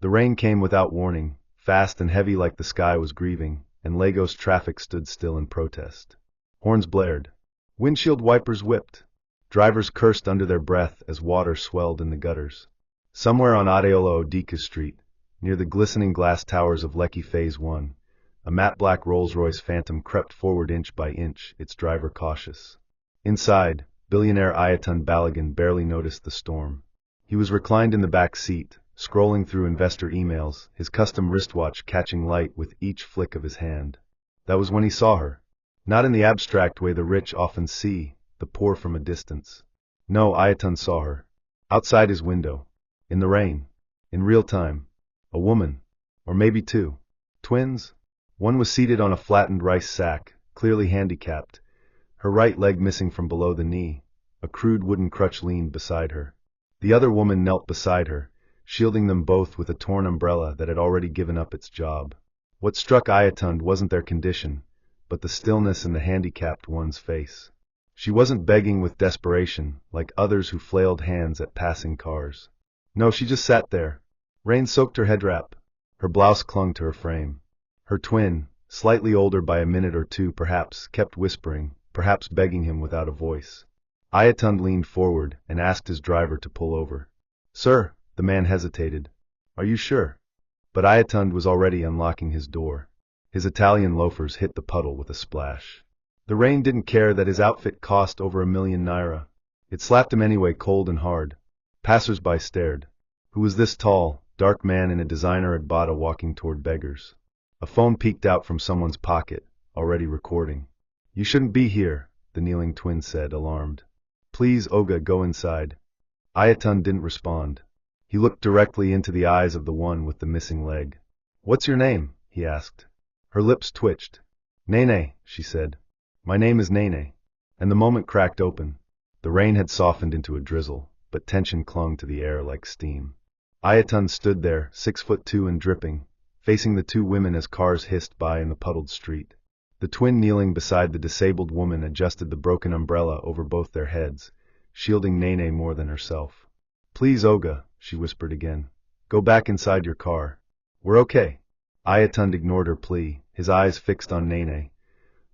The rain came without warning, fast and heavy like the sky was grieving, and Lagos traffic stood still in protest. Horns blared. Windshield wipers whipped. Drivers cursed under their breath as water swelled in the gutters. Somewhere on Adeola Odika Street, near the glistening glass towers of Lekki Phase 1, a matte-black Rolls-Royce Phantom crept forward inch by inch, its driver cautious. Inside, billionaire Ayatun Balagan barely noticed the storm. He was reclined in the back seat, scrolling through investor emails, his custom wristwatch catching light with each flick of his hand. That was when he saw her. Not in the abstract way the rich often see the poor from a distance. No, Ayatun saw her. Outside his window. In the rain. In real time. A woman. Or maybe two. Twins? One was seated on a flattened rice sack, clearly handicapped, her right leg missing from below the knee. A crude wooden crutch leaned beside her. The other woman knelt beside her, shielding them both with a torn umbrella that had already given up its job. What struck Ayatun wasn't their condition, but the stillness in the handicapped one's face. She wasn't begging with desperation, like others who flailed hands at passing cars. No, she just sat there. Rain soaked her head wrap. Her blouse clung to her frame. Her twin, slightly older by a minute or two perhaps, kept whispering, perhaps begging him without a voice. Ayatun leaned forward and asked his driver to pull over. "Sir," the man hesitated. "Are you sure?" But Ayatun was already unlocking his door. His Italian loafers hit the puddle with a splash. The rain didn't care that his outfit cost over £1,000,000. It slapped him anyway, cold and hard. Passers-by stared. Who was this tall, dark man in a designer Agbada walking toward beggars? A phone peeked out from someone's pocket, already recording. "You shouldn't be here," the kneeling twin said, alarmed. "Please, Oga, go inside." Ayatun didn't respond. He looked directly into the eyes of the one with the missing leg. "What's your name?" he asked. Her lips twitched. "Nene," she said. "My name is Nene." And the moment cracked open. The rain had softened into a drizzle, but tension clung to the air like steam. Ayatun stood there, 6'2" and dripping, facing the two women as cars hissed by in the puddled street. The twin kneeling beside the disabled woman adjusted the broken umbrella over both their heads, shielding Nene more than herself. "Please, Oga," she whispered again. "Go back inside your car. We're okay." Ayatun ignored her plea, his eyes fixed on Nene,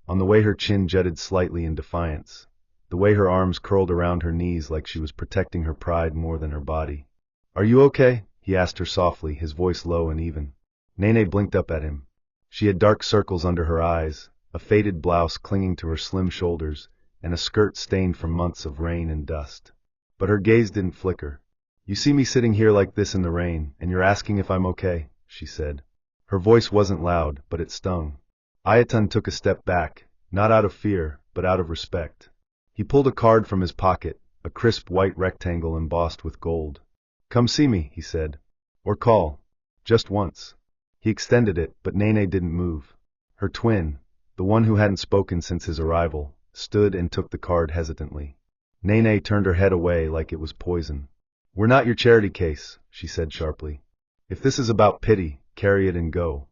on the way her chin jutted slightly in defiance, the way her arms curled around her knees like she was protecting her pride more than her body. "Are you okay?" he asked her softly, his voice low and even. Nene blinked up at him. She had dark circles under her eyes, a faded blouse clinging to her slim shoulders, and a skirt stained from months of rain and dust. But her gaze didn't flicker. "You see me sitting here like this in the rain, and you're asking if I'm okay," she said. Her voice wasn't loud, but it stung. Ayatun took a step back, not out of fear, but out of respect. He pulled a card from his pocket, a crisp white rectangle embossed with gold. "Come see me," he said. "Or call. Just once." He extended it, but Nene didn't move. Her twin, the one who hadn't spoken since his arrival, stood and took the card hesitantly. Nene turned her head away like it was poison. "We're not your charity case," she said sharply. "If this is about pity, carry it and go."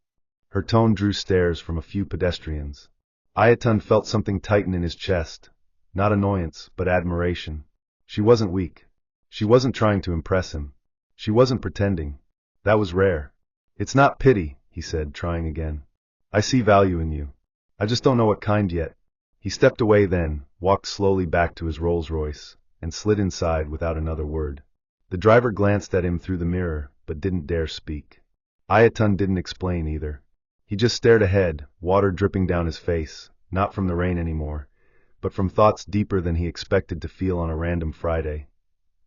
Her tone drew stares from a few pedestrians. Ayatun felt something tighten in his chest, not annoyance, but admiration. She wasn't weak. She wasn't trying to impress him. She wasn't pretending. That was rare. "It's not pity," he said, trying again. "I see value in you. I just don't know what kind yet." He stepped away then, walked slowly back to his Rolls-Royce, and slid inside without another word. The driver glanced at him through the mirror, but didn't dare speak. Ayatun didn't explain either. He just stared ahead, water dripping down his face, not from the rain anymore, but from thoughts deeper than he expected to feel on a random Friday.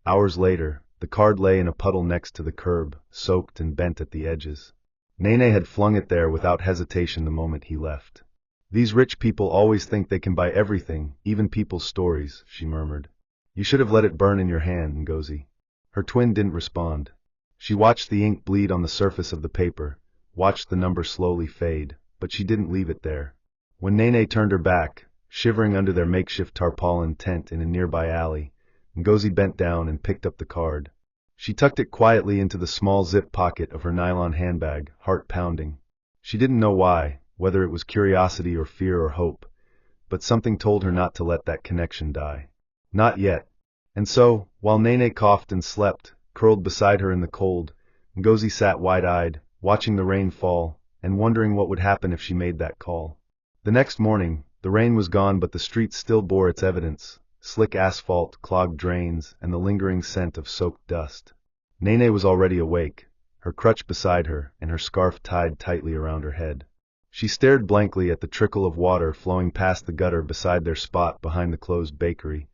Hours later, the card lay in a puddle next to the curb, soaked and bent at the edges. Nene had flung it there without hesitation the moment he left. "These rich people always think they can buy everything, even people's stories," she murmured. "You should have let it burn in your hand, Ngozi." Her twin didn't respond. She watched the ink bleed on the surface of the paper, watched the number slowly fade, but she didn't leave it there. When Nene turned her back, shivering under their makeshift tarpaulin tent in a nearby alley, Ngozi bent down and picked up the card. She tucked it quietly into the small zip pocket of her nylon handbag, heart pounding. She didn't know why, whether it was curiosity or fear or hope, but something told her not to let that connection die. Not yet. And so, while Nene coughed and slept, curled beside her in the cold, Ngozi sat wide-eyed, watching the rain fall, and wondering what would happen if she made that call. The next morning, the rain was gone but the streets still bore its evidence: slick asphalt, clogged drains, and the lingering scent of soaked dust. Nene was already awake, her crutch beside her and her scarf tied tightly around her head. She stared blankly at the trickle of water flowing past the gutter beside their spot behind the closed bakery,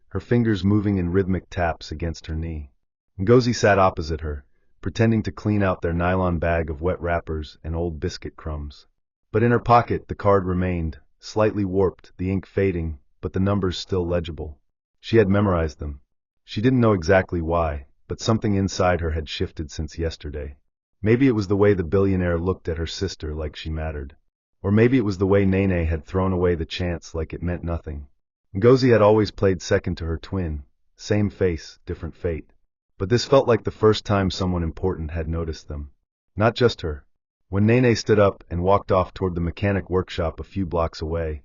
her fingers moving in rhythmic taps against her knee. Ngozi sat opposite her, pretending to clean out their nylon bag of wet wrappers and old biscuit crumbs. But in her pocket the card remained, slightly warped, the ink fading, but the numbers still legible. She had memorized them. She didn't know exactly why, but something inside her had shifted since yesterday. Maybe it was the way the billionaire looked at her sister like she mattered. Or maybe it was the way Nene had thrown away the chance like it meant nothing. Ngozi had always played second to her twin, same face, different fate. But this felt like the first time someone important had noticed them. Not just her. When Nene stood up and walked off toward the mechanic workshop a few blocks away,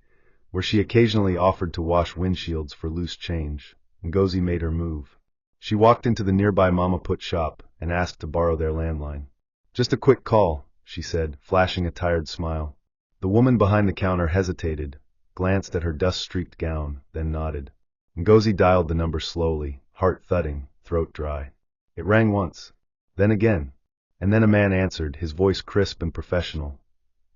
where she occasionally offered to wash windshields for loose change, Ngozi made her move. She walked into the nearby Mama Put shop and asked to borrow their landline. "Just a quick call," she said, flashing a tired smile. The woman behind the counter hesitated, glanced at her dust-streaked gown, then nodded. Ngozi dialed the number slowly, heart thudding, throat dry. It rang once, then again, and then a man answered, his voice crisp and professional.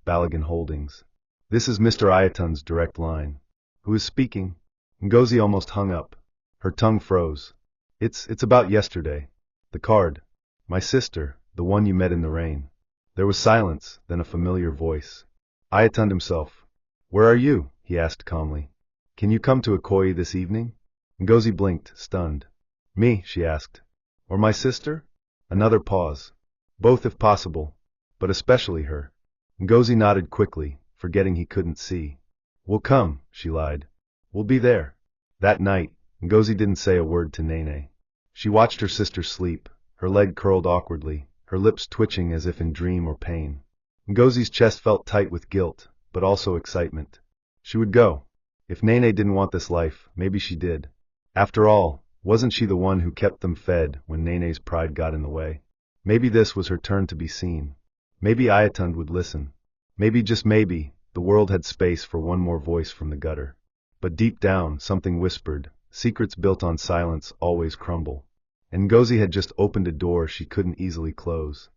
"Balogun Holdings. This is Mr. Ayatun's direct line." "Who is speaking?" Ngozi almost hung up. Her tongue froze. It's about yesterday. The card. My sister, the one you met in the rain." There was silence, then a familiar voice. Ayatun himself. "Where are you?" he asked calmly. "Can you come to Ikoyi this evening?" Ngozi blinked, stunned. "Me?" she asked. "Or my sister?" Another pause. "Both if possible, but especially her." Ngozi nodded quickly, forgetting he couldn't see. "We'll come," she lied. "We'll be there." That night, Ngozi didn't say a word to Nene. She watched her sister sleep, her leg curled awkwardly, her lips twitching as if in dream or pain. Ngozi's chest felt tight with guilt, but also excitement. She would go. If Nene didn't want this life, maybe she did. After all, wasn't she the one who kept them fed when Nene's pride got in the way? Maybe this was her turn to be seen. Maybe Ayatun would listen. Maybe, just maybe, the world had space for one more voice from the gutter. But deep down, something whispered, secrets built on silence always crumble. And Ngozi had just opened a door she couldn't easily close.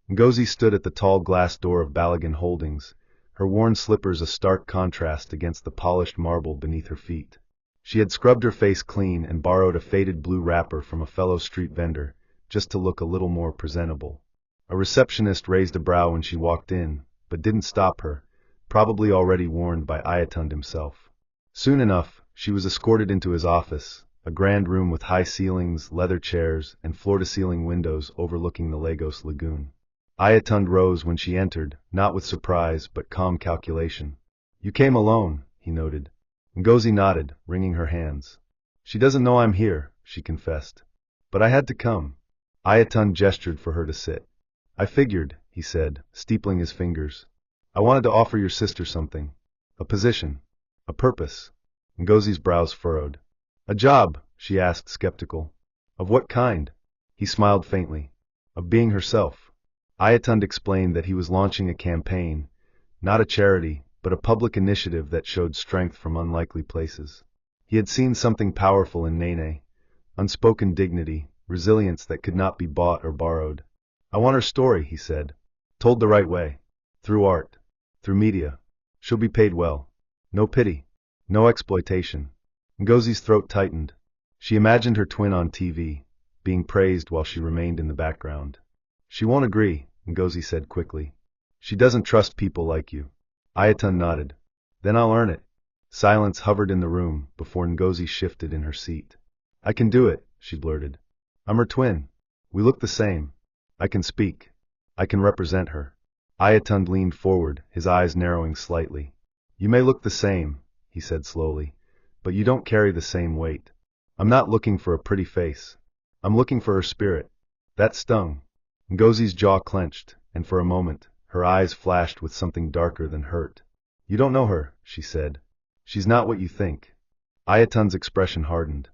Ngozi stood at the tall glass door of Balogun Holdings, her worn slippers a stark contrast against the polished marble beneath her feet. She had scrubbed her face clean and borrowed a faded blue wrapper from a fellow street vendor, just to look a little more presentable. A receptionist raised a brow when she walked in, but didn't stop her, probably already warned by Ayatun himself. Soon enough, she was escorted into his office, a grand room with high ceilings, leather chairs, and floor-to-ceiling windows overlooking the Lagos Lagoon. Ayatun rose when she entered, not with surprise but calm calculation. "You came alone," he noted. Ngozi nodded, wringing her hands. "She doesn't know I'm here," she confessed. "But I had to come." Ayatun gestured for her to sit. "I figured," he said, steepling his fingers. "I wanted to offer your sister something. A position. A purpose." Ngozi's brows furrowed. "A job?" she asked, skeptical. "Of what kind?" He smiled faintly. "Of being herself." Ayatun explained that he was launching a campaign, not a charity, but a public initiative that showed strength from unlikely places. He had seen something powerful in Nene, unspoken dignity, resilience that could not be bought or borrowed. "I want her story," he said. "Told the right way. Through art. Through media. She'll be paid well. No pity. No exploitation." Ngozi's throat tightened. She imagined her twin on TV, being praised while she remained in the background. "She won't agree," Ngozi said quickly. "She doesn't trust people like you." Ayatun nodded. "Then I'll earn it." Silence hovered in the room before Ngozi shifted in her seat. "I can do it," she blurted. "I'm her twin. We look the same. I can speak. I can represent her." Ayatun leaned forward, his eyes narrowing slightly. "You may look the same," he said slowly, "but you don't carry the same weight. I'm not looking for a pretty face. I'm looking for her spirit." That stung. Ngozi's jaw clenched, and for a moment, her eyes flashed with something darker than hurt. "You don't know her," she said. "She's not what you think." Ayatun's expression hardened.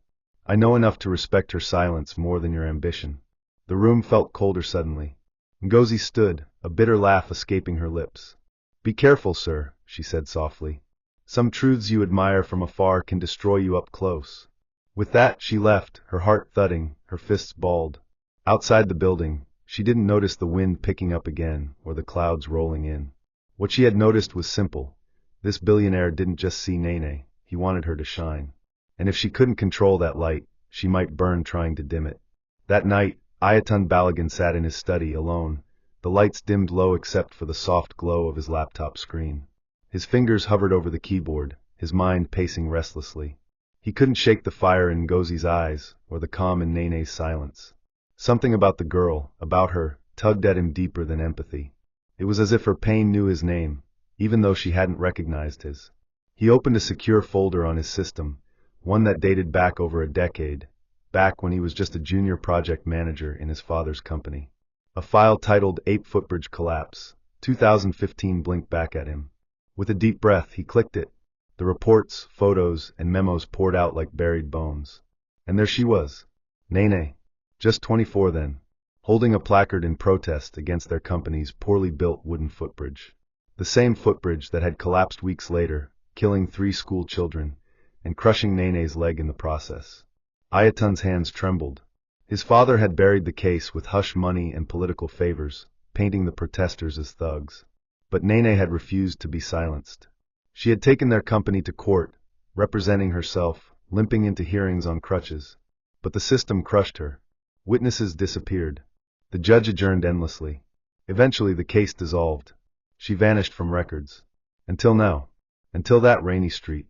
"I know enough to respect her silence more than your ambition." The room felt colder suddenly. Ngozi stood, a bitter laugh escaping her lips. "Be careful, sir," she said softly. "Some truths you admire from afar can destroy you up close." With that, she left, her heart thudding, her fists balled. Outside the building, she didn't notice the wind picking up again, or the clouds rolling in. What she had noticed was simple. This billionaire didn't just see Nene, he wanted her to shine. And if she couldn't control that light, she might burn trying to dim it. That night, Ayatun Balagan sat in his study, alone, the lights dimmed low except for the soft glow of his laptop screen. His fingers hovered over the keyboard, his mind pacing restlessly. He couldn't shake the fire in Ngozi's eyes, or the calm in Nene's silence. Something about the girl, about her, tugged at him deeper than empathy. It was as if her pain knew his name, even though she hadn't recognized his. He opened a secure folder on his system, one that dated back over a decade, back when he was just a junior project manager in his father's company. A file titled 8 Footbridge Collapse, 2015 blinked back at him. With a deep breath, he clicked it. The reports, photos, and memos poured out like buried bones. And there she was, Nene, just 24 then, holding a placard in protest against their company's poorly built wooden footbridge. The same footbridge that had collapsed weeks later, killing 3 school children, and crushing Nene's leg in the process. Ayatun's hands trembled. His father had buried the case with hush money and political favors, painting the protesters as thugs. But Nene had refused to be silenced. She had taken their company to court, representing herself, limping into hearings on crutches. But the system crushed her. Witnesses disappeared. The judge adjourned endlessly. Eventually the case dissolved. She vanished from records. Until now. Until that rainy street.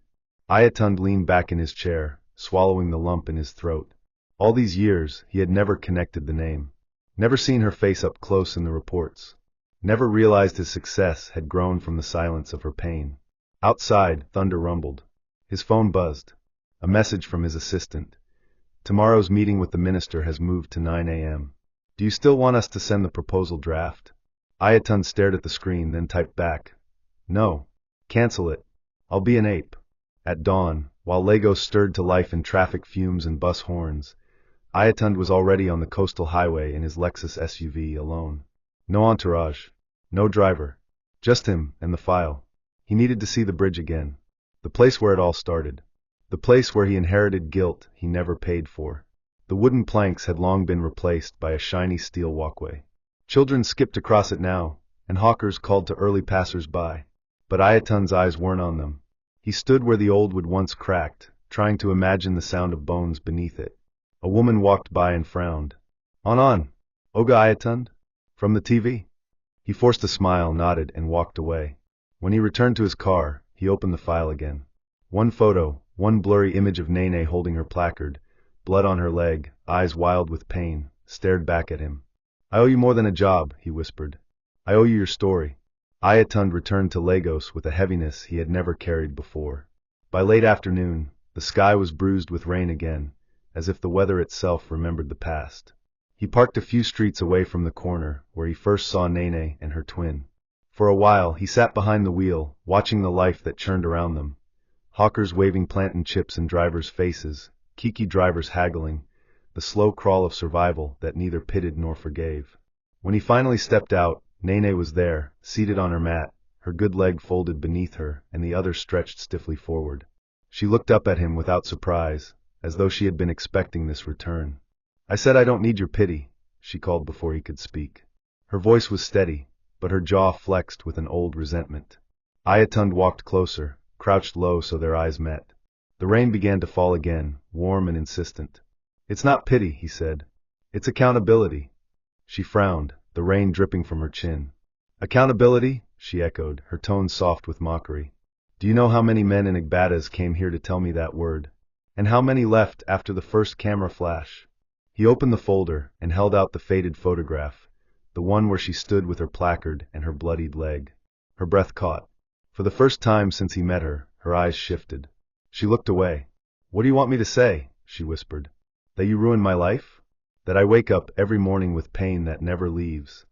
Ayatun leaned back in his chair, swallowing the lump in his throat. All these years, he had never connected the name. Never seen her face up close in the reports. Never realized his success had grown from the silence of her pain. Outside, thunder rumbled. His phone buzzed. A message from his assistant. "Tomorrow's meeting with the minister has moved to 9 a.m. Do you still want us to send the proposal draft?" Ayatun stared at the screen, then typed back. "No. Cancel it. I'll be an ape." At dawn, while Lagos stirred to life in traffic fumes and bus horns, Ayatun was already on the coastal highway in his Lexus SUV, alone. No entourage. No driver. Just him and the file. He needed to see the bridge again. The place where it all started. The place where he inherited guilt he never paid for. The wooden planks had long been replaced by a shiny steel walkway. Children skipped across it now, and hawkers called to early passers-by. But Ayatun's eyes weren't on them. He stood where the old wood once cracked, trying to imagine the sound of bones beneath it. A woman walked by and frowned. On. Oga Ayatun? From the TV?" He forced a smile, nodded, and walked away. When he returned to his car, he opened the file again. One photo, one blurry image of Nene holding her placard, blood on her leg, eyes wild with pain, stared back at him. "I owe you more than a job," he whispered. "I owe you your story." Ayatun returned to Lagos with a heaviness he had never carried before. By late afternoon, the sky was bruised with rain again, as if the weather itself remembered the past. He parked a few streets away from the corner where he first saw Nene and her twin. For a while, he sat behind the wheel, watching the life that churned around them. Hawkers waving plantain chips in drivers' faces, Kiki drivers haggling, the slow crawl of survival that neither pitied nor forgave. When he finally stepped out, Nene was there, seated on her mat, her good leg folded beneath her and the other stretched stiffly forward. She looked up at him without surprise, as though she had been expecting this return. "I said I don't need your pity," she called before he could speak. Her voice was steady, but her jaw flexed with an old resentment. Ayatun walked closer, crouched low so their eyes met. The rain began to fall again, warm and insistent. "It's not pity," he said. "It's accountability." She frowned, the rain dripping from her chin. "Accountability?" she echoed, her tone soft with mockery. "Do you know how many men in Igbadas came here to tell me that word? And how many left after the first camera flash?" He opened the folder and held out the faded photograph, the one where she stood with her placard and her bloodied leg. Her breath caught. For the first time since he met her, her eyes shifted. She looked away. "What do you want me to say?" she whispered. "That you ruined my life? That I wake up every morning with pain that never leaves?"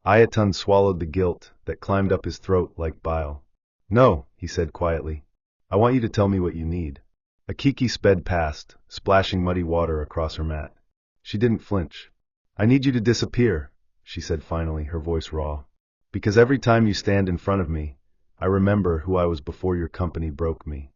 Ayatun swallowed the guilt that climbed up his throat like bile. "No," he said quietly. "I want you to tell me what you need." A Kiki sped past, splashing muddy water across her mat. She didn't flinch. I need you to disappear, she said finally, her voice raw. Because every time you stand in front of me, I remember who I was before your company broke me.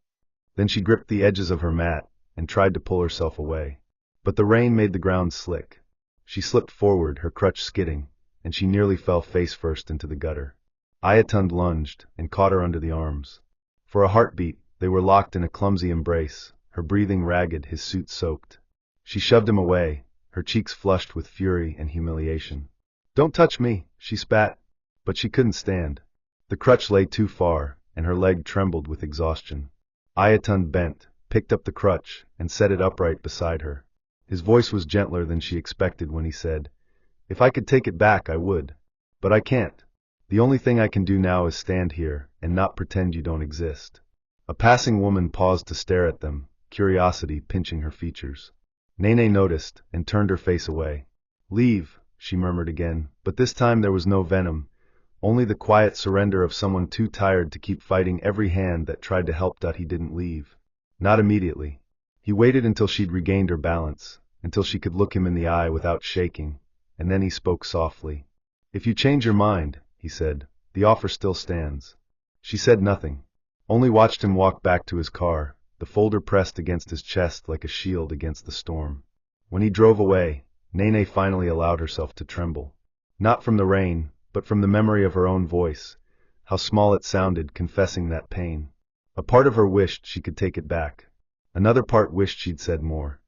Then she gripped the edges of her mat and tried to pull herself away. But the rain made the ground slick. She slipped forward, her crutch skidding, and she nearly fell face first into the gutter. Ayatund lunged and caught her under the arms. For a heartbeat, they were locked in a clumsy embrace, her breathing ragged, his suit soaked. She shoved him away, her cheeks flushed with fury and humiliation. Don't touch me, she spat. But she couldn't stand. The crutch lay too far, and her leg trembled with exhaustion. Ayatund bent, picked up the crutch, and set it upright beside her. His voice was gentler than she expected when he said, "If I could take it back, I would. But I can't. The only thing I can do now is stand here, and not pretend you don't exist." A passing woman paused to stare at them, curiosity pinching her features. Nene noticed, and turned her face away. "Leave," she murmured again, but this time there was no venom, only the quiet surrender of someone too tired to keep fighting every hand that tried to help. He didn't leave. Not immediately. He waited until she'd regained her balance, until she could look him in the eye without shaking, and then he spoke softly. "If you change your mind," he said, "the offer still stands." She said nothing, only watched him walk back to his car, the folder pressed against his chest like a shield against the storm. When he drove away, Nene finally allowed herself to tremble. Not from the rain, but from the memory of her own voice, how small it sounded, confessing that pain. A part of her wished she could take it back. Another part wished she'd said more.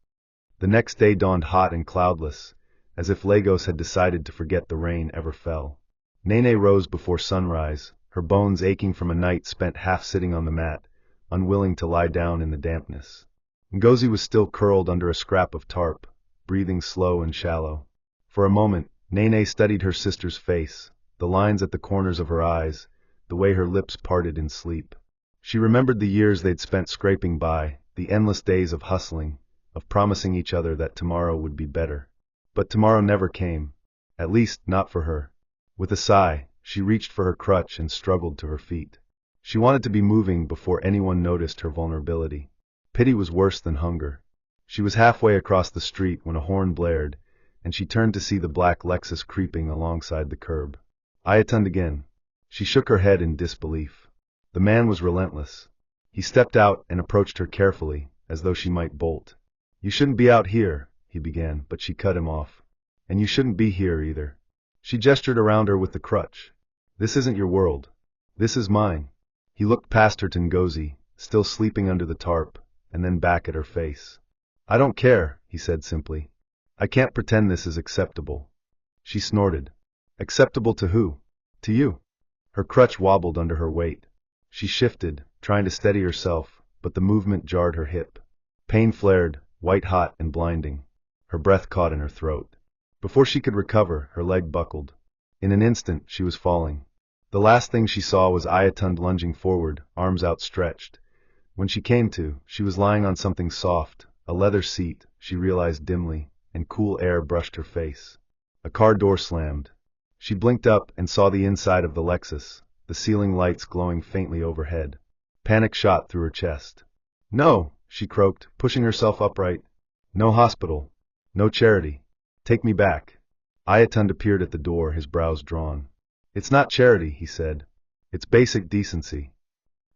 The next day dawned hot and cloudless, as if Lagos had decided to forget the rain ever fell. Nene rose before sunrise, her bones aching from a night spent half sitting on the mat, unwilling to lie down in the dampness. Ngozi was still curled under a scrap of tarp, breathing slow and shallow. For a moment, Nene studied her sister's face, the lines at the corners of her eyes, the way her lips parted in sleep. She remembered the years they'd spent scraping by, the endless days of hustling, of promising each other that tomorrow would be better. But tomorrow never came, at least not for her. With a sigh, she reached for her crutch and struggled to her feet. She wanted to be moving before anyone noticed her vulnerability. Pity was worse than hunger. She was halfway across the street when a horn blared, and she turned to see the black Lexus creeping alongside the curb. Ayatund again. She shook her head in disbelief. The man was relentless. He stepped out and approached her carefully, as though she might bolt. "You shouldn't be out here," he began, but she cut him off. "And you shouldn't be here either." She gestured around her with the crutch. "This isn't your world. This is mine." He looked past her to Ngozi, still sleeping under the tarp, and then back at her face. "I don't care," he said simply. "I can't pretend this is acceptable." She snorted. "Acceptable to who?" "To you." Her crutch wobbled under her weight. She shifted, trying to steady herself, but the movement jarred her hip. Pain flared, white-hot and blinding. Her breath caught in her throat. Before she could recover, her leg buckled. In an instant, she was falling. The last thing she saw was Ayatund lunging forward, arms outstretched. When she came to, she was lying on something soft, a leather seat, she realized dimly, and cool air brushed her face. A car door slammed. She blinked up and saw the inside of the Lexus, the ceiling lights glowing faintly overhead. Panic shot through her chest. "No," she croaked, pushing herself upright. "No hospital. No charity. Take me back." Ayatund appeared at the door, his brows drawn. "It's not charity," he said. "It's basic decency."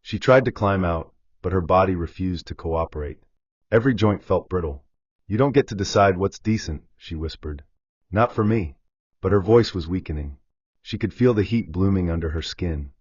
She tried to climb out, but her body refused to cooperate. Every joint felt brittle. "You don't get to decide what's decent," she whispered. "Not for me." But her voice was weakening. She could feel the heat blooming under her skin,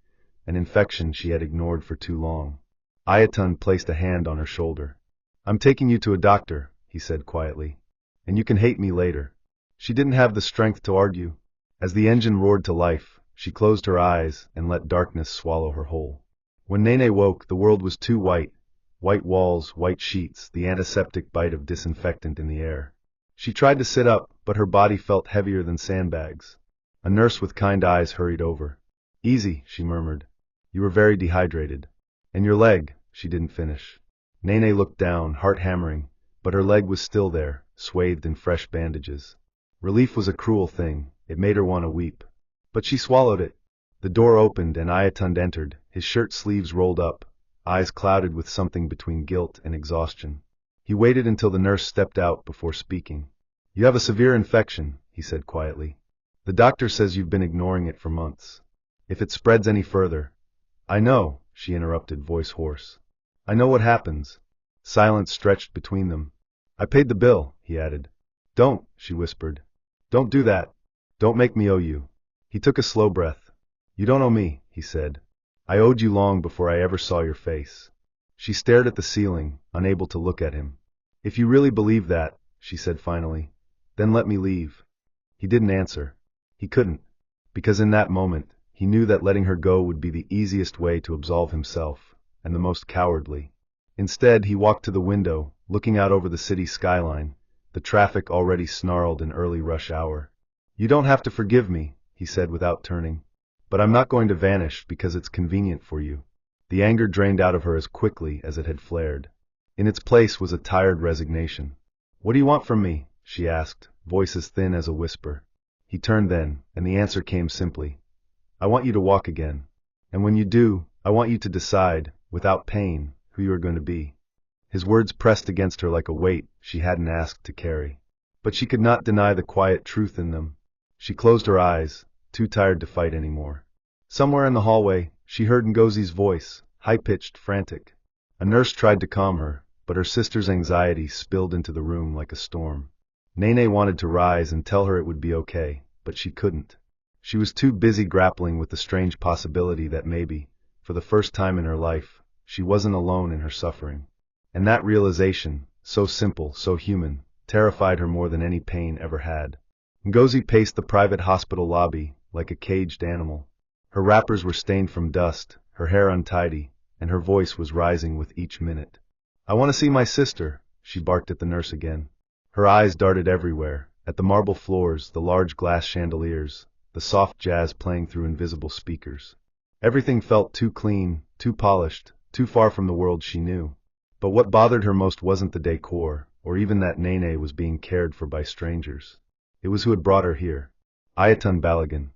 an infection she had ignored for too long. Ayatund placed a hand on her shoulder. "I'm taking you to a doctor," he said quietly. "And you can hate me later." She didn't have the strength to argue. As the engine roared to life, she closed her eyes and let darkness swallow her whole. When Nene woke, the world was too white. White walls, white sheets, the antiseptic bite of disinfectant in the air. She tried to sit up, but her body felt heavier than sandbags. A nurse with kind eyes hurried over. "Easy," she murmured. "You were very dehydrated." "And your leg," she didn't finish. Nene looked down, heart hammering, but her leg was still there, swathed in fresh bandages. Relief was a cruel thing, it made her want to weep. But she swallowed it. The door opened and Ayatund entered, his shirt sleeves rolled up, eyes clouded with something between guilt and exhaustion. He waited until the nurse stepped out before speaking. "You have a severe infection," he said quietly. The doctor says you've been ignoring it for months. If it spreads any further— I know, she interrupted, voice hoarse. I know what happens. Silence stretched between them. I paid the bill, he added. Don't, she whispered. Don't do that. Don't make me owe you. He took a slow breath. You don't owe me, he said. I owed you long before I ever saw your face. She stared at the ceiling, unable to look at him. If you really believe that, she said finally, then let me leave. He didn't answer. He couldn't. Because in that moment, he knew that letting her go would be the easiest way to absolve himself, and the most cowardly. Instead, he walked to the window, looking out over the city skyline, the traffic already snarled in early rush hour. You don't have to forgive me, he said without turning. But I'm not going to vanish because it's convenient for you. The anger drained out of her as quickly as it had flared. In its place was a tired resignation. What do you want from me? She asked, voice as thin as a whisper. He turned then, and the answer came simply. I want you to walk again. And when you do, I want you to decide, without pain, who you are going to be. His words pressed against her like a weight she hadn't asked to carry. But she could not deny the quiet truth in them. She closed her eyes, too tired to fight anymore. Somewhere in the hallway, she heard Ngozi's voice, high-pitched, frantic. A nurse tried to calm her, but her sister's anxiety spilled into the room like a storm. Nene wanted to rise and tell her it would be okay, but she couldn't. She was too busy grappling with the strange possibility that maybe, for the first time in her life, she wasn't alone in her suffering. And that realization, so simple, so human, terrified her more than any pain ever had. Ngozi paced the private hospital lobby like a caged animal. Her wrappers were stained from dust, her hair untidy, and her voice was rising with each minute. I want to see my sister, she barked at the nurse again. Her eyes darted everywhere, at the marble floors, the large glass chandeliers, the soft jazz playing through invisible speakers. Everything felt too clean, too polished, too far from the world she knew. But what bothered her most wasn't the decor, or even that Nene was being cared for by strangers. It was who had brought her here. Ayatun Balagan.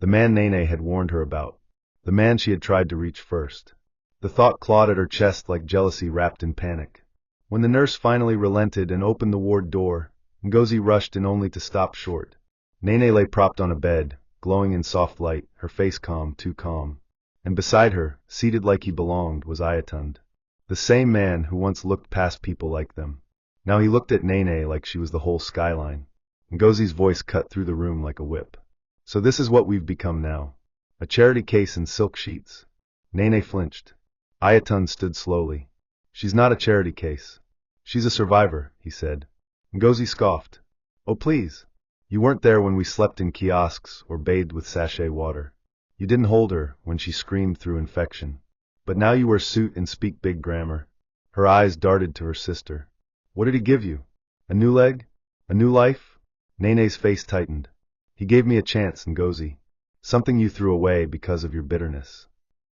The man Nene had warned her about. The man she had tried to reach first. The thought clawed at her chest like jealousy wrapped in panic. When the nurse finally relented and opened the ward door, Ngozi rushed in only to stop short. Nene lay propped on a bed, glowing in soft light, her face calm, too calm. And beside her, seated like he belonged, was Ayatun. The same man who once looked past people like them. Now he looked at Nene like she was the whole skyline. Ngozi's voice cut through the room like a whip. So this is what we've become now. A charity case in silk sheets. Nene flinched. Ayatun stood slowly. She's not a charity case. She's a survivor, he said. Ngozi scoffed. Oh please. You weren't there when we slept in kiosks or bathed with sachet water. You didn't hold her when she screamed through infection. But now you wear suit and speak big grammar. Her eyes darted to her sister. What did he give you? A new leg? A new life? Nene's face tightened. He gave me a chance, Ngozi. Something you threw away because of your bitterness.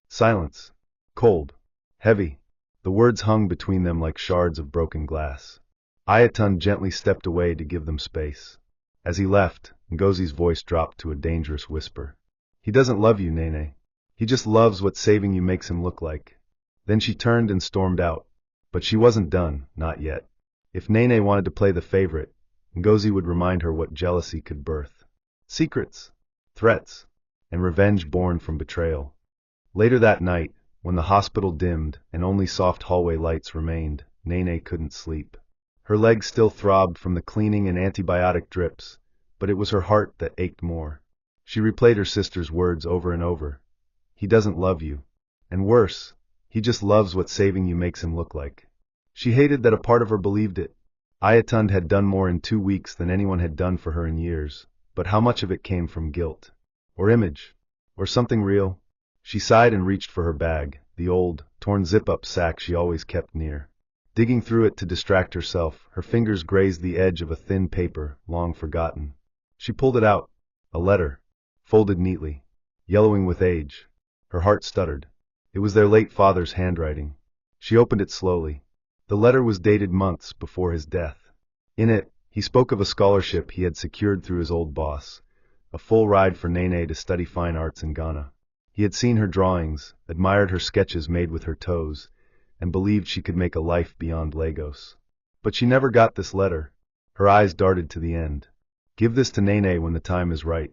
Silence. Cold. Heavy. The words hung between them like shards of broken glass. Ayatun gently stepped away to give them space. As he left, Ngozi's voice dropped to a dangerous whisper. He doesn't love you, Nene. He just loves what saving you makes him look like. Then she turned and stormed out. But she wasn't done, not yet. If Nene wanted to play the favorite, Ngozi would remind her what jealousy could birth. Secrets, threats, and revenge born from betrayal. Later that night, when the hospital dimmed and only soft hallway lights remained, Nene couldn't sleep. Her legs still throbbed from the cleaning and antibiotic drips, but it was her heart that ached more. She replayed her sister's words over and over. He doesn't love you. And worse, he just loves what saving you makes him look like. She hated that a part of her believed it. Ayatun had done more in 2 weeks than anyone had done for her in years, but how much of it came from guilt? Or image? Or something real? She sighed and reached for her bag, the old, torn zip-up sack she always kept near. Digging through it to distract herself, her fingers grazed the edge of a thin paper, long forgotten. She pulled it out. A letter. Folded neatly. Yellowing with age. Her heart stuttered. It was their late father's handwriting. She opened it slowly. The letter was dated months before his death. In it, he spoke of a scholarship he had secured through his old boss, a full ride for Nene to study fine arts in Ghana. He had seen her drawings, admired her sketches made with her toes, and believed she could make a life beyond Lagos. But she never got this letter. Her eyes darted to the end. Give this to Nene when the time is right.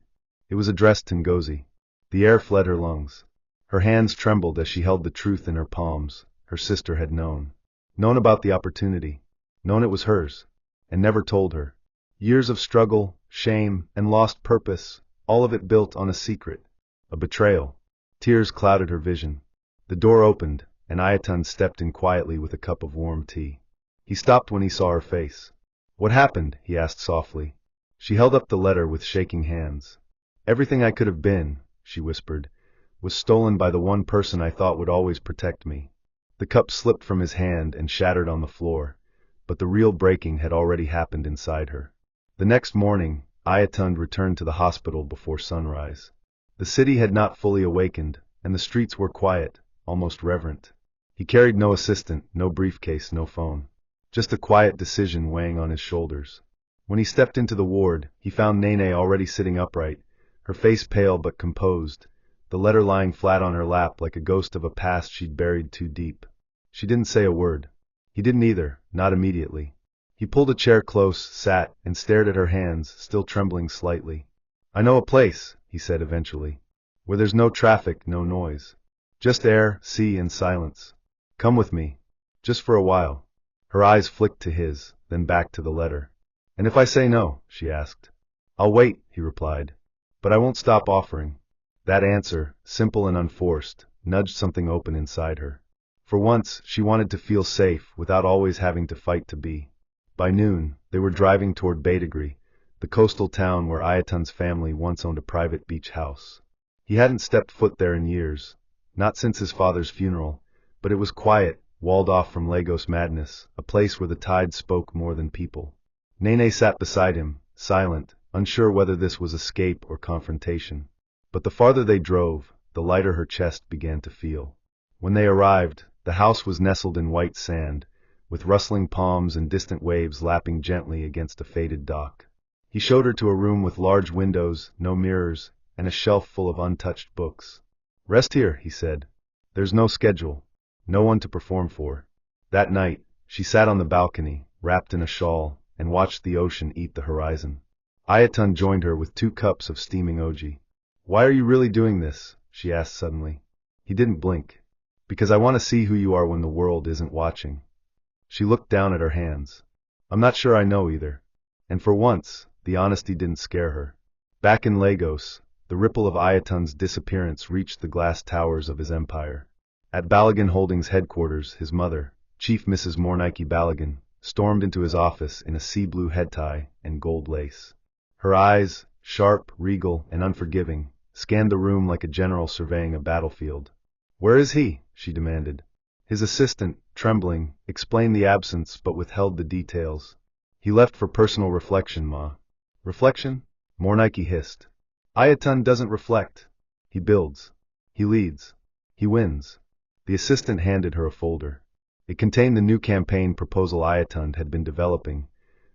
It was addressed to Ngozi. The air fled her lungs. Her hands trembled as she held the truth in her palms. Her sister had known. Known about the opportunity. Known it was hers. And never told her. Years of struggle, shame, and lost purpose, all of it built on a secret. A betrayal. Tears clouded her vision. The door opened, and Ayatun stepped in quietly with a cup of warm tea. He stopped when he saw her face. "What happened?" he asked softly. She held up the letter with shaking hands. "Everything I could have been," she whispered, "was stolen by the one person I thought would always protect me." The cup slipped from his hand and shattered on the floor, but the real breaking had already happened inside her. The next morning, Ayatun returned to the hospital before sunrise. The city had not fully awakened, and the streets were quiet, almost reverent. He carried no assistant, no briefcase, no phone. Just a quiet decision weighing on his shoulders. When he stepped into the ward, he found Nene already sitting upright, her face pale but composed, the letter lying flat on her lap like a ghost of a past she'd buried too deep. She didn't say a word. He didn't either, not immediately. He pulled a chair close, sat, and stared at her hands, still trembling slightly. "I know a place," he said eventually, "where there's no traffic, no noise. Just air, sea, and silence. Come with me. Just for a while." Her eyes flicked to his, then back to the letter. "And if I say no?" she asked. "I'll wait," he replied. "But I won't stop offering." That answer, simple and unforced, nudged something open inside her. For once, she wanted to feel safe without always having to fight to be. By noon, they were driving toward Badagree, the coastal town where Ayatun's family once owned a private beach house. He hadn't stepped foot there in years, not since his father's funeral, but it was quiet, walled off from Lagos madness, a place where the tide spoke more than people. Nene sat beside him, silent, unsure whether this was escape or confrontation. But the farther they drove, the lighter her chest began to feel. When they arrived, the house was nestled in white sand, with rustling palms and distant waves lapping gently against a faded dock. He showed her to a room with large windows, no mirrors, and a shelf full of untouched books. "Rest here," he said. "There's no schedule. No one to perform for." That night, she sat on the balcony, wrapped in a shawl, and watched the ocean eat the horizon. Ayatun joined her with 2 cups of steaming oji. "Why are you really doing this?" she asked suddenly. He didn't blink. "Because I want to see who you are when the world isn't watching." She looked down at her hands. "I'm not sure I know either." And for once, the honesty didn't scare her. Back in Lagos, the ripple of Ayatun's disappearance reached the glass towers of his empire. At Balogun Holdings headquarters, his mother, Chief Mrs. Mornike Balogun, stormed into his office in a sea-blue head tie and gold lace. Her eyes, sharp, regal, and unforgiving, scanned the room like a general surveying a battlefield. "Where is he?" she demanded. His assistant, trembling, explained the absence but withheld the details. "He left for personal reflection, Ma." "Reflection?" Mornike hissed. "Ayatun doesn't reflect. He builds. He leads. He wins." The assistant handed her a folder. It contained the new campaign proposal Ayatun had been developing,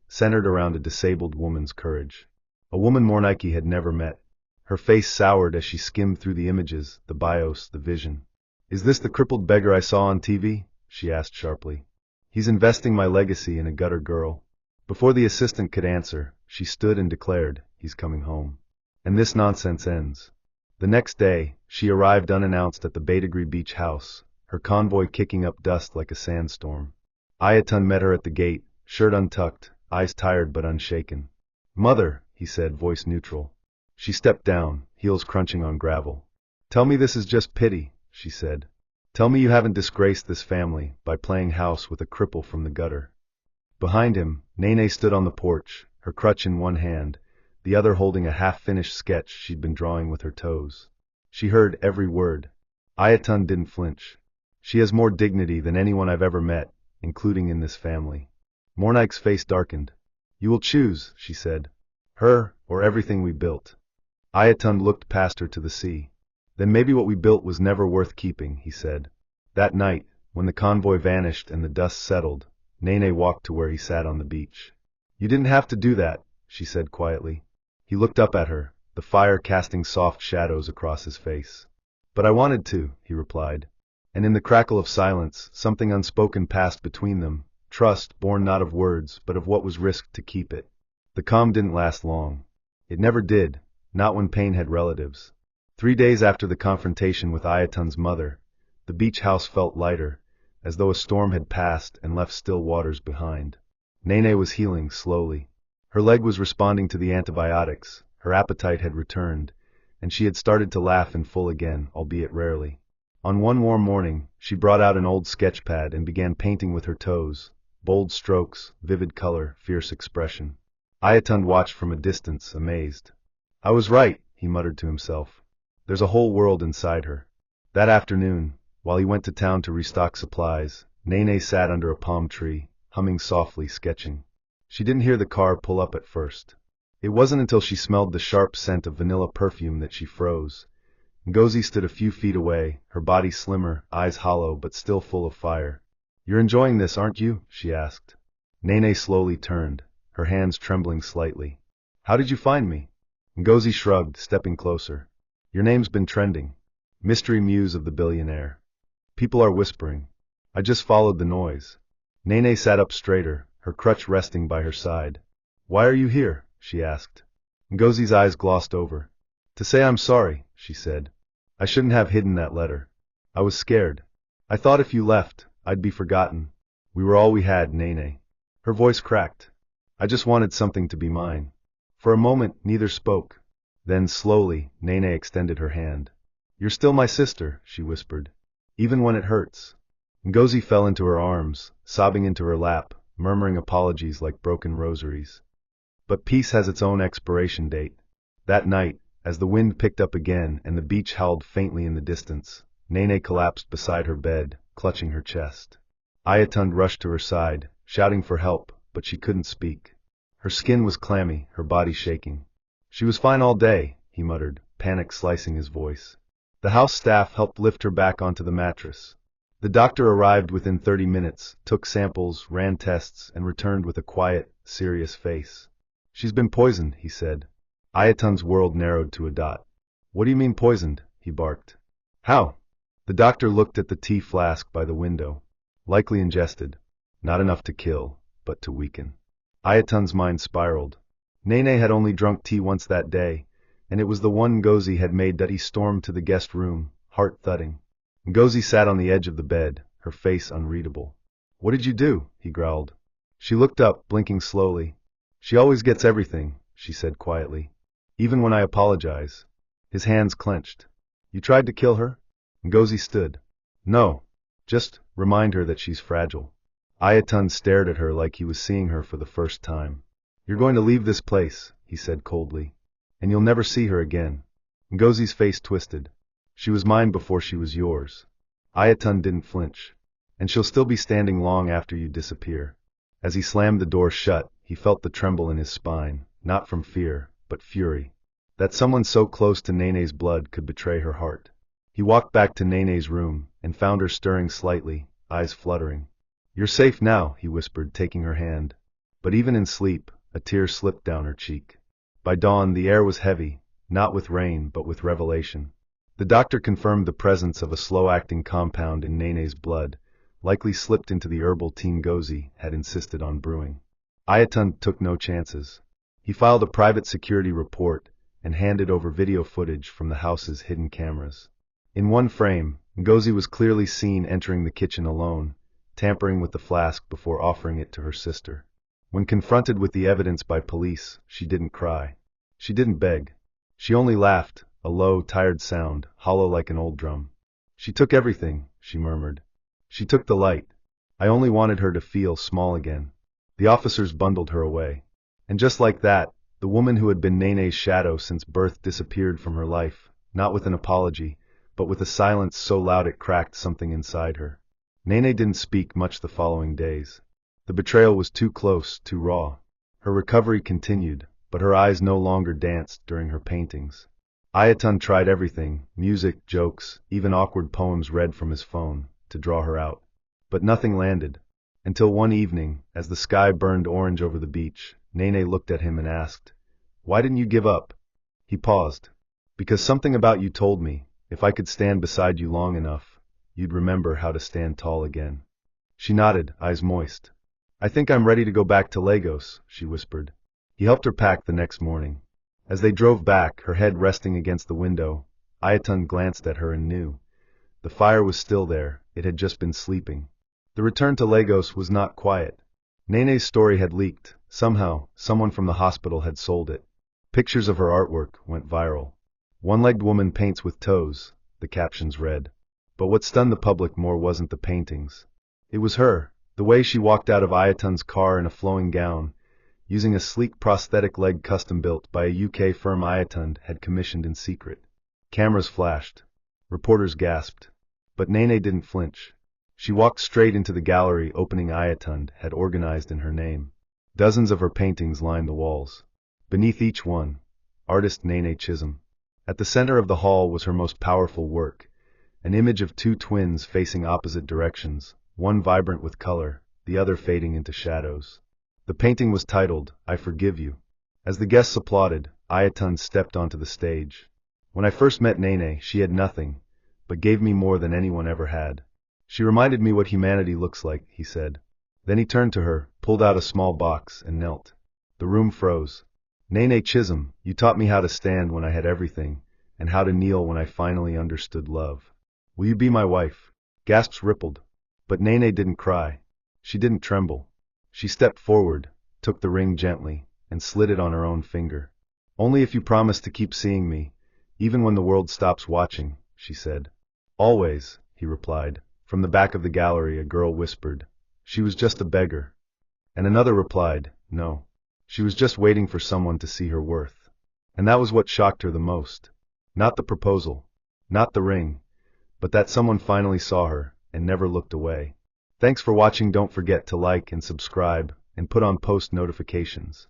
centered around a disabled woman's courage. A woman Mornike had never met. Her face soured as she skimmed through the images, the bios, the vision. "Is this the crippled beggar I saw on TV?" she asked sharply. "He's investing my legacy in a gutter girl." Before the assistant could answer, she stood and declared, "He's coming home. And this nonsense ends." The next day, she arrived unannounced at the Badagree Beach house, her convoy kicking up dust like a sandstorm. Ayatun met her at the gate, shirt untucked, eyes tired but unshaken. "Mother," he said, voice neutral. She stepped down, heels crunching on gravel. "Tell me this is just pity," she said. "Tell me you haven't disgraced this family by playing house with a cripple from the gutter." Behind him, Nene stood on the porch, her crutch in one hand, the other holding a half-finished sketch she'd been drawing with her toes. She heard every word. Ayatun didn't flinch. "She has more dignity than anyone I've ever met, including in this family." Mornike's face darkened. "You will choose," she said. "Her, or everything we built." Ayatun looked past her to the sea. "Then maybe what we built was never worth keeping," he said. That night, when the convoy vanished and the dust settled, Nene walked to where he sat on the beach. "You didn't have to do that," she said quietly. He looked up at her, the fire casting soft shadows across his face. "But I wanted to," he replied. And in the crackle of silence, something unspoken passed between them, trust born not of words but of what was risked to keep it. The calm didn't last long. It never did, not when pain had relatives. 3 days after the confrontation with Ayatun's mother, the beach house felt lighter, as though a storm had passed and left still waters behind. Nene was healing slowly. Her leg was responding to the antibiotics, her appetite had returned, and she had started to laugh in full again, albeit rarely. On one warm morning, she brought out an old sketch pad and began painting with her toes. Bold strokes, vivid color, fierce expression. Ayatun watched from a distance, amazed. I was right, he muttered to himself. There's a whole world inside her. That afternoon, while he went to town to restock supplies, Nene sat under a palm tree, humming softly, sketching. She didn't hear the car pull up at first. It wasn't until she smelled the sharp scent of vanilla perfume that she froze. Ngozi stood a few feet away, her body slimmer, eyes hollow but still full of fire. You're enjoying this, aren't you? She asked. Nene slowly turned, her hands trembling slightly. How did you find me? Ngozi shrugged, stepping closer. Your name's been trending. Mystery muse of the billionaire. People are whispering. I just followed the noise. Nene sat up straighter, her crutch resting by her side. Why are you here? She asked. Ngozi's eyes glossed over. To say I'm sorry, she said. I shouldn't have hidden that letter. I was scared. I thought if you left, I'd be forgotten. We were all we had, Nene. Her voice cracked. I just wanted something to be mine. For a moment, neither spoke. Then, slowly, Nene extended her hand. You're still my sister, she whispered. Even when it hurts. Ngozi fell into her arms, sobbing into her lap, murmuring apologies like broken rosaries. But peace has its own expiration date. That night, as the wind picked up again and the beach howled faintly in the distance, Nene collapsed beside her bed, clutching her chest. Ayatun rushed to her side, shouting for help, but she couldn't speak. Her skin was clammy, her body shaking. She was fine all day, he muttered, panic slicing his voice. The house staff helped lift her back onto the mattress. The doctor arrived within 30 minutes, took samples, ran tests, and returned with a quiet, serious face. She's been poisoned, he said. Ayatun's world narrowed to a dot. What do you mean poisoned? He barked. How? The doctor looked at the tea flask by the window. Likely ingested. Not enough to kill, but to weaken. Ayatun's mind spiraled. Nene had only drunk tea once that day, and it was the one Ngozi had made that he stormed to the guest room, heart thudding. Ngozi sat on the edge of the bed, her face unreadable. What did you do? He growled. She looked up, blinking slowly. She always gets everything, she said quietly. Even when I apologize. His hands clenched. You tried to kill her? Ngozi stood. No. Just remind her that she's fragile. Ayatun stared at her like he was seeing her for the first time. You're going to leave this place, he said coldly. And you'll never see her again. Ngozi's face twisted. She was mine before she was yours. Ayatun didn't flinch. And she'll still be standing long after you disappear. As he slammed the door shut, he felt the tremble in his spine, not from fear, but fury. That someone so close to Nene's blood could betray her heart. He walked back to Nene's room, and found her stirring slightly, eyes fluttering. You're safe now, he whispered, taking her hand. But even in sleep, a tear slipped down her cheek. By dawn, the air was heavy, not with rain, but with revelation. The doctor confirmed the presence of a slow-acting compound in Nene's blood, likely slipped into the herbal tea Ngozi had insisted on brewing. Ayatun took no chances. He filed a private security report and handed over video footage from the house's hidden cameras. In one frame, Ngozi was clearly seen entering the kitchen alone, tampering with the flask before offering it to her sister. When confronted with the evidence by police, she didn't cry. She didn't beg. She only laughed, a low, tired sound, hollow like an old drum. She took everything, she murmured. She took the light. I only wanted her to feel small again. The officers bundled her away. And just like that, the woman who had been Nene's shadow since birth disappeared from her life, not with an apology, but with a silence so loud it cracked something inside her. Nene didn't speak much the following days. The betrayal was too close, too raw. Her recovery continued, but her eyes no longer danced during her paintings. Ayatun tried everything, music, jokes, even awkward poems read from his phone, to draw her out. But nothing landed. Until one evening, as the sky burned orange over the beach, Nene looked at him and asked, "Why didn't you give up?" He paused. "Because something about you told me, if I could stand beside you long enough, you'd remember how to stand tall again." She nodded, eyes moist. "I think I'm ready to go back to Lagos," she whispered. He helped her pack the next morning. As they drove back, her head resting against the window, Ayatun glanced at her and knew. The fire was still there, it had just been sleeping. The return to Lagos was not quiet. Nene's story had leaked. Somehow, someone from the hospital had sold it. Pictures of her artwork went viral. "One-legged woman paints with toes," the captions read. But what stunned the public more wasn't the paintings. It was her, the way she walked out of Ayatun's car in a flowing gown, using a sleek prosthetic leg custom-built by a UK firm Ayatun had commissioned in secret. Cameras flashed. Reporters gasped. But Nene didn't flinch. She walked straight into the gallery opening Ayatun had organized in her name. Dozens of her paintings lined the walls. Beneath each one, artist Nene Chisholm. At the center of the hall was her most powerful work, an image of two twins facing opposite directions, one vibrant with color, the other fading into shadows. The painting was titled, "I Forgive You." As the guests applauded, Ayatun stepped onto the stage. "When I first met Nene, she had nothing, but gave me more than anyone ever had. She reminded me what humanity looks like," he said. Then he turned to her, pulled out a small box, and knelt. The room froze. "Nene Chisholm, you taught me how to stand when I had everything, and how to kneel when I finally understood love. Will you be my wife?" Gasps rippled. But Nene didn't cry. She didn't tremble. She stepped forward, took the ring gently, and slid it on her own finger. "Only if you promise to keep seeing me, even when the world stops watching," she said. "Always," he replied. From the back of the gallery a girl whispered, "She was just a beggar." And another replied, "No. She was just waiting for someone to see her worth." And that was what shocked her the most. Not the proposal, not the ring, but that someone finally saw her and never looked away. Thanks for watching. Don't forget to like and subscribe and put on post notifications.